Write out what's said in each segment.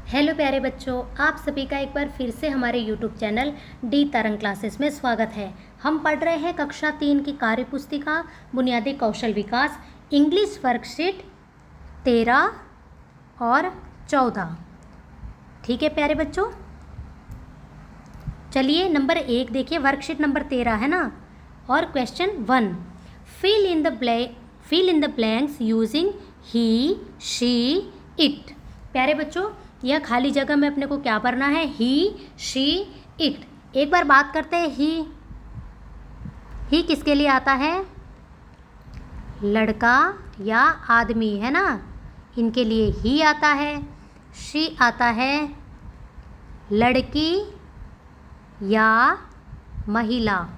Hello प्यारे बच्चों, आप सभी का एक बार फिर से हमारे यूट्यूब चैनल डी तरंग क्लासेस में स्वागत है। हम पढ़ रहे हैं कक्षा 3 की कार्य पुस्तिका बुनियादी कौशल विकास इंग्लिश वर्कशीट 13 और 14। ठीक है प्यारे बच्चों, चलिए नंबर 1 देखिए। वर्कशीट नंबर 13 है ना। और question 1, fill in the blanks using he, she, it. प्यारे बच्चों, यह खाली जगह में अपने को क्या भरना है? ही, शी, इट। एक बार बात करते हैं ही किसके लिए आता है? लड़का या आदमी, है ना, इनके लिए ही आता है। शी आता है लड़की या महिला।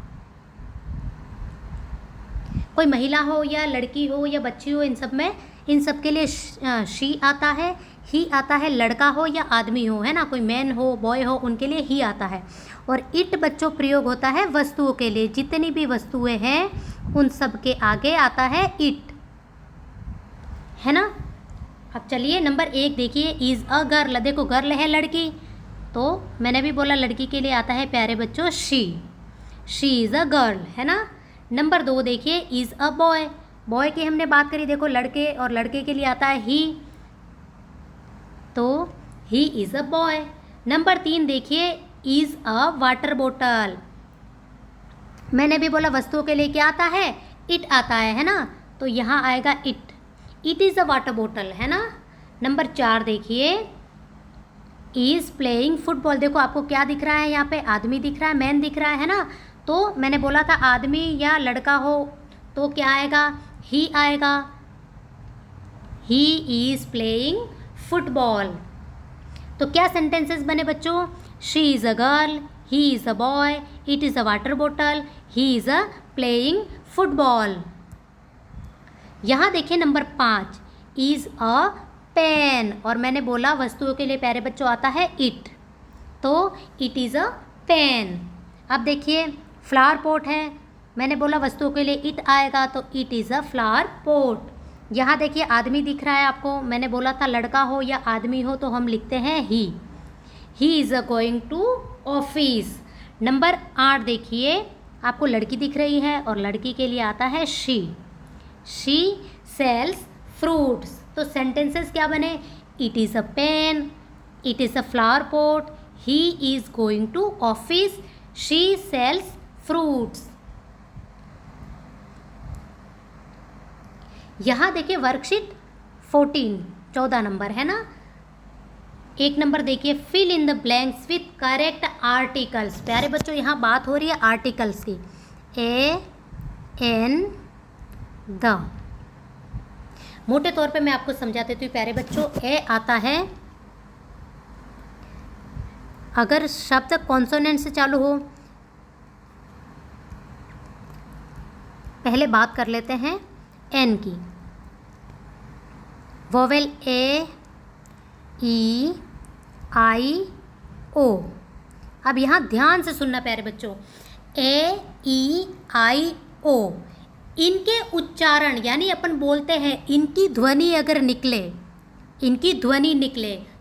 कोई महिला हो या लड़की हो या बच्ची हो, इन सब के लिए शी आता है। ही आता है लड़का हो या आदमी हो, है ना, कोई मैन हो, बॉय हो, उनके लिए ही आता है। और इट बच्चों प्रयोग होता है वस्तुओं के लिए। जितनी भी वस्तुएं हैं उन सब के आगे आता है इट, है ना। अब चलिए नंबर 1 देखिए। इज़ अ गर्ल, देखो गर्ल है लड़की, तो मैंने भी बोला लड़की के लिए आता है प्यारे बच्चों शी इज़ अ गर्ल, है ना। नंबर 2 देखिए। इज़ अ बॉय, बॉय की हमने बात करी, देखो लड़के, और लड़के के लिए आता है ही, तो ही इज़ अ बॉय। नंबर 3 देखिए। इज़ अ वाटर बोतल, मैंने भी बोला वस्तुओं के लिए क्या आता है? इट आता है ना, तो यहाँ आएगा इट इज़ अ वाटर बोतल, है ना। नंबर 4 देखिए। इज़ प्लेइंग फुटबॉल, देखो आपको क्या दिख रहा है यहाँ पे? आदमी दिख रहा है, मैन दिख रहा है ना। तो मैंने बोला था आदमी या लड़का हो तो क्या आएगा? ही आएगा। He is playing football. तो क्या सेंटेंसेस बने बच्चों? She is a girl, he is a boy, it is a water बोतल, he is a playing football. यहाँ देखिए नंबर 5, इज़ अ पेन, और मैंने बोला वस्तुओं के लिए प्यारे बच्चों आता है इट, तो इट इज़ अ पेन। अब देखिए फ्लावर पॉट है, मैंने बोला वस्तुओं के लिए इट आएगा, तो it is a flower pot. यहाँ देखिए आदमी दिख रहा है आपको, मैंने बोला था लड़का हो या आदमी हो तो हम लिखते हैं he is a going to office. Number 8 देखिए, आपको लड़की दिख रही है और लड़की के लिए आता है शी सेल्स फ्रूट्स। तो सेंटेंसेस क्या बने? It is a pen, it is a flower pot, he is going to office, she sells fruits. यहाँ देखिए वर्कशीट 14 नंबर है ना। 1 नंबर देखिए। Fill in the blanks with correct articles. प्यारे बच्चों यहाँ बात हो रही है आर्टिकल्स की। ए एन द, मोटे तौर पे मैं आपको समझा देती हूँ प्यारे बच्चों। ए आता है अगर शब्द कॉन्सोनेंट से चालू हो। पहले बात कर लेते हैं एन की। वोवेल ए, ई, आई, ओ। अब यहाँ ध्यान से सुनना प्यारे बच्चों। ए, ई, आई, ओ, इनके उच्चारण यानी अपन बोलते हैं इनकी ध्वनि अगर निकले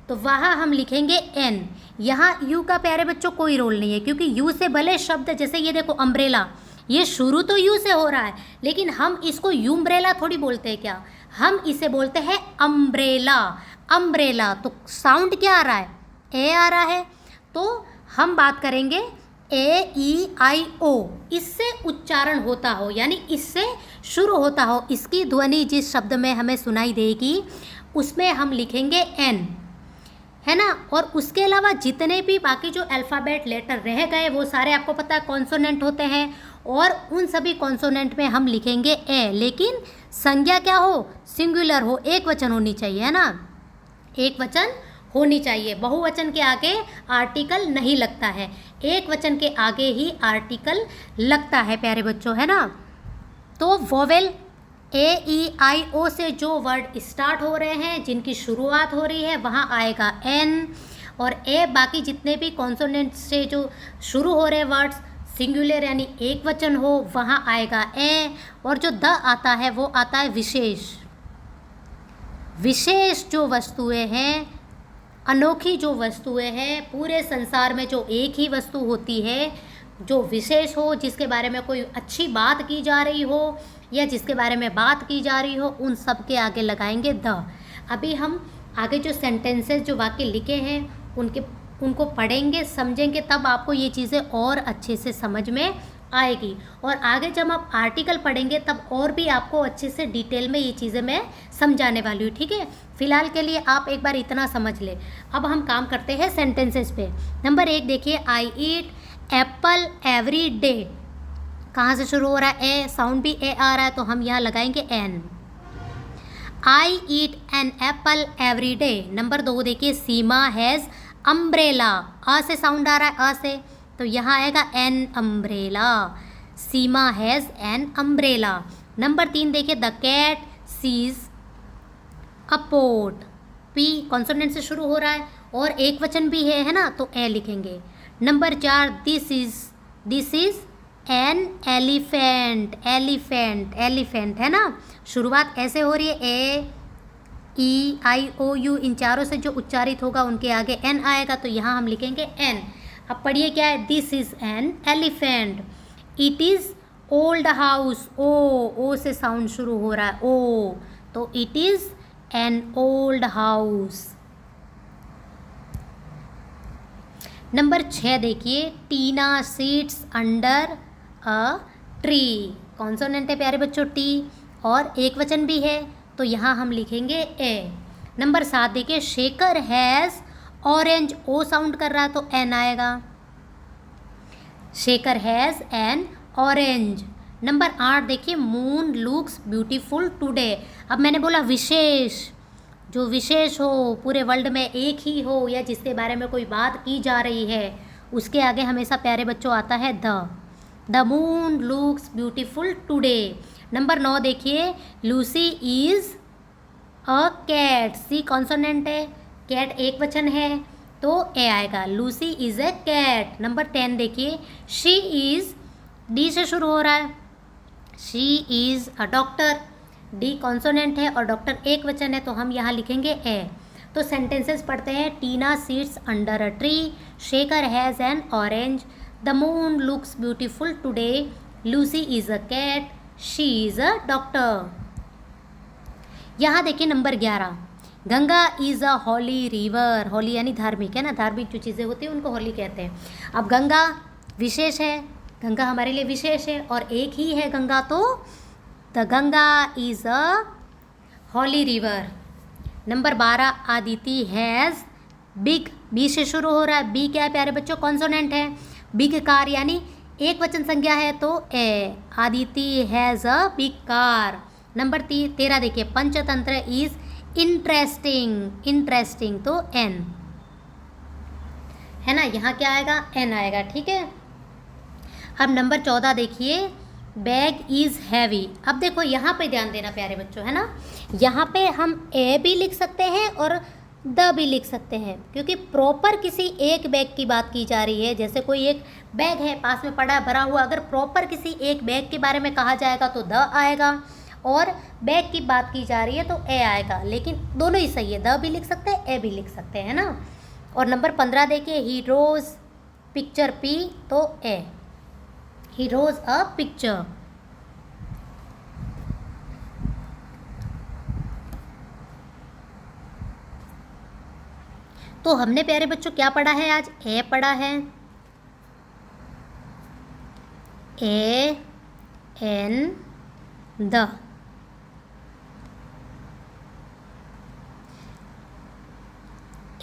तो वहाँ हम लिखेंगे एन। यहाँ यू का प्यारे बच्चों कोई रोल नहीं है, क्योंकि यू से भले शब्द, जैसे ये देखो अम्ब्रेला, ये शुरू तो यू से हो रहा है, लेकिन हम इसको यूम्ब्रेला थोड़ी बोलते हैं क्या, हम इसे बोलते हैं अम्ब्रेला। तो साउंड क्या आ रहा है? ए आ रहा है। तो हम बात करेंगे ए, ई, आई, ओ, इससे उच्चारण होता हो, यानी इससे शुरू होता हो, इसकी ध्वनि जिस शब्द में हमें सुनाई देगी उसमें हम लिखेंगे एन, है ना। और उसके अलावा जितने भी बाकी जो अल्फ़ाबेट लेटर रह गए वो सारे आपको पता है कॉन्सोनेंट होते हैं, और उन सभी कॉन्सोनेंट में हम लिखेंगे ए, लेकिन संज्ञा क्या हो? सिंगुलर हो, एक वचन होनी चाहिए, है ना, एक वचन होनी चाहिए। बहुवचन के आगे आर्टिकल नहीं लगता है, एक वचन के आगे ही आर्टिकल लगता है प्यारे बच्चों, है ना। तो वोवेल ए, ई, आई, ओ से जो वर्ड स्टार्ट हो रहे हैं, जिनकी शुरुआत हो रही है, वहाँ आएगा एन, और ए बाकी जितने भी कॉन्सोनेंट से जो शुरू हो रहे वर्ड्स सिंगुलर यानी एक वचन हो, वहाँ आएगा ए। और जो द आता है वो आता है विशेष जो वस्तुएं हैं अनोखी जो वस्तुएं हैं पूरे संसार में, जो एक ही वस्तु होती है जो विशेष हो, जिसके बारे में कोई अच्छी बात की जा रही हो या जिसके बारे में बात की जा रही हो, उन सब के आगे लगाएंगे द। अभी हम आगे जो सेंटेंसेस, जो वाक्य लिखे हैं उनको पढ़ेंगे, समझेंगे, तब आपको ये चीज़ें और अच्छे से समझ में आएगी। और आगे जब आप आर्टिकल पढ़ेंगे तब और भी आपको अच्छे से डिटेल में ये चीज़ें मैं समझाने वाली हूँ, ठीक है। फिलहाल के लिए आप एक बार इतना समझ ले। अब हम काम करते हैं सेंटेंसेस पे। नंबर 1 देखिए, आई ईट एप्पल एवरी डे। कहाँ से शुरू हो रहा है? ए, साउंड भी ए आ रहा है, तो हम यहाँ लगाएंगे an. I eat an apple every day. Number 2 देखिए, सीमा हैज़ अम्ब्रेला। आ से साउंड आ रहा है, आ से, तो यहाँ आएगा an umbrella. Seema has an umbrella. Number 3 देखिए, the cat sees a pot. P consonant से शुरू हो रहा है और एक वचन भी है ना, तो ए लिखेंगे। Number 4, this is an elephant. Elephant, elephant है ना, शुरुआत ऐसे हो रही है, ए ई आई ओ यू, इन चारों से जो उच्चारित होगा उनके आगे एन आएगा, तो यहाँ हम लिखेंगे एन। अब पढ़िए क्या है, this is an elephant. It is old house. O से साउंड शुरू हो रहा है, ओ, तो it is an old house. Number 6 देखिए, Tina sits under a tree. Consonant है प्यारे बच्चों, टी, और एक वचन भी है, तो यहाँ हम लिखेंगे ए। नंबर 7 देखिए, Shekhar has orange. O sound कर रहा है तो एन आएगा। Shekhar has an orange. Number 8 देखिए, मून लुक्स ब्यूटीफुल टुडे। अब मैंने बोला विशेष, जो विशेष हो, पूरे वर्ल्ड में एक ही हो, या जिसके बारे में कोई बात की जा रही है, उसके आगे हमेशा प्यारे बच्चों आता है the moon looks beautiful today. Number 9 देखिए, Lucy is a cat. C consonant है, कैट एक वचन है, तो ए आएगा, Lucy is a cat. Number 10 देखिए, शी इज़, डी से शुरू हो रहा है, she is a doctor. D consonant है और डॉक्टर एक वचन है, तो हम यहाँ लिखेंगे ए। तो सेंटेंसेस पढ़ते हैं, Tina sits under a tree, Shekhar has an orange, the moon looks beautiful today, Lucy is a cat, she is a doctor. यहाँ देखिए number 11, Ganga is a holy river. Holy यानी धार्मिक है ना, धार्मिक जो चीज़ें होती हैं उनको होली कहते हैं। अब गंगा विशेष है, गंगा हमारे लिए विशेष है और एक ही है गंगा, तो the Ganga is a holy river. Number 12, Aditi has big. B से शुरू हो रहा है, बी क्या है प्यारे बच्चों? कॉन्सोनेंट है। बिग कार यानी एक वचन संज्ञा है, तो A, Aditi has a big car. Number 13 देखिए, पंचतंत्र इज़ इंटरेस्टिंग। इंटरेस्टिंग तो एन है ना, यहाँ क्या आएगा? एन आएगा, ठीक है। अब नंबर 14 देखिए, बैग इज़ हैवी। अब देखो यहाँ पे ध्यान देना प्यारे बच्चों, है ना, यहाँ पे हम ए भी लिख सकते हैं और द भी लिख सकते हैं, क्योंकि प्रॉपर किसी एक बैग की बात की जा रही है। जैसे कोई एक बैग है पास में पड़ा भरा हुआ, अगर प्रॉपर किसी एक बैग के बारे में कहा जाएगा तो द आएगा, और बैग की बात की जा रही है तो ए आएगा। लेकिन दोनों ही सही है, द भी लिख सकते हैं, ए भी लिख सकते हैं ना। और नंबर 15 देखिए, ही रोज पिक्चर पी, तो ए, ही रोज अ पिक्चर। तो हमने प्यारे बच्चों क्या पढ़ा है आज? ए पढ़ा है, ए एन द,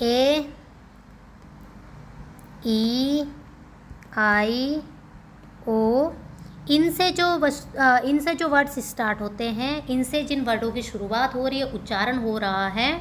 ए ई आई ओ, इनसे जो वर्ड्स स्टार्ट होते हैं, इनसे जिन वर्डों की शुरुआत हो रही है, उच्चारण हो रहा है,